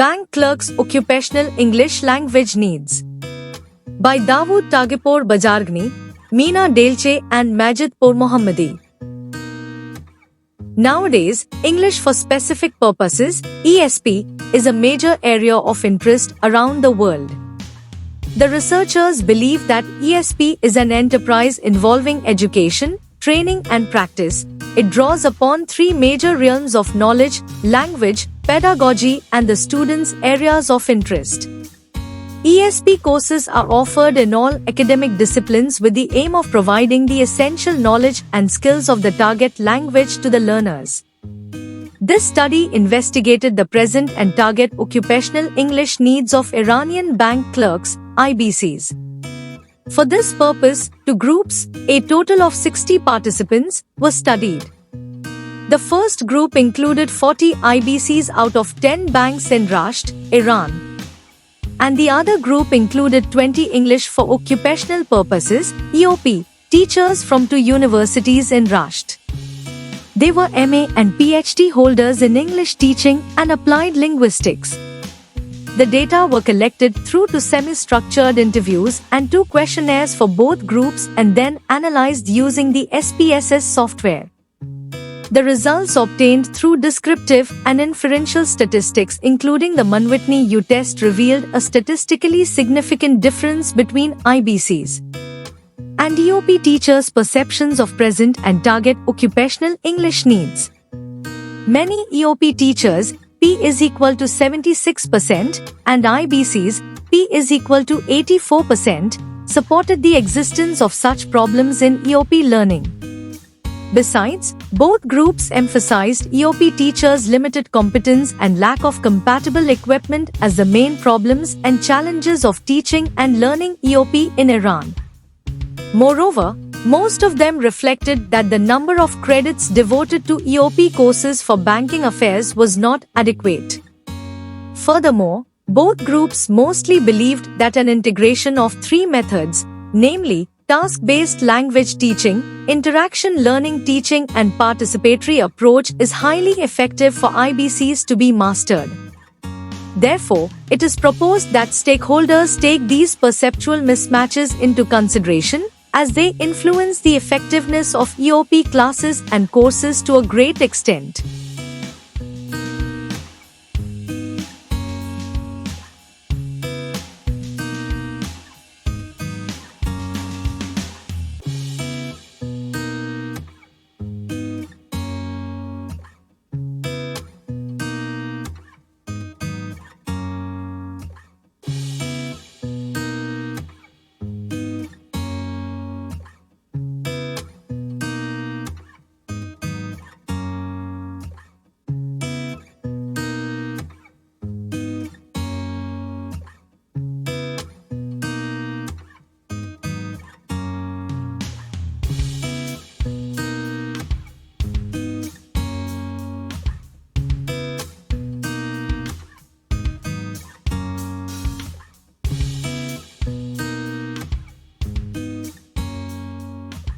Bank Clerks Occupational English Language Needs by Dawood Tagipur Bajargni, Meena Delche and Majid Pourmohammadi. Nowadays, English for Specific Purposes (ESP) is a major area of interest around the world. The researchers believe that ESP is an enterprise involving education, training and practice. It draws upon three major realms of knowledge: language, pedagogy and the students' areas of interest. ESP courses are offered in all academic disciplines with the aim of providing the essential knowledge and skills of the target language to the learners. This study investigated the present and target occupational English needs of Iranian bank clerks, IBCs. For this purpose, two groups, a total of 60 participants, were studied. The first group included 40 IBCs out of 10 banks in Rasht, Iran. And the other group included 20 English for Occupational Purposes (EOP) teachers from two universities in Rasht. They were MA and PhD holders in English teaching and applied linguistics. The data were collected through two semi-structured interviews and two questionnaires for both groups and then analyzed using the SPSS software. The results obtained through descriptive and inferential statistics including the Mann-Whitney U test revealed a statistically significant difference between IBCs and EOP teachers' perceptions of present and target occupational English needs. Many EOP teachers, P is equal to 76%, and IBCs, P is equal to 84%, supported the existence of such problems in EOP learning. Besides, both groups emphasized EOP teachers' limited competence and lack of compatible equipment as the main problems and challenges of teaching and learning EOP in Iran. Moreover, most of them reflected that the number of credits devoted to EOP courses for banking affairs was not adequate. Furthermore, both groups mostly believed that an integration of three methods, namely task-based language teaching, interaction learning teaching and participatory approach is highly effective for IBCs to be mastered. Therefore, it is proposed that stakeholders take these perceptual mismatches into consideration as they influence the effectiveness of EOP classes and courses to a great extent.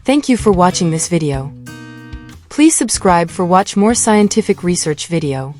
Thank you for watching this video. Please subscribe for watch more scientific research video.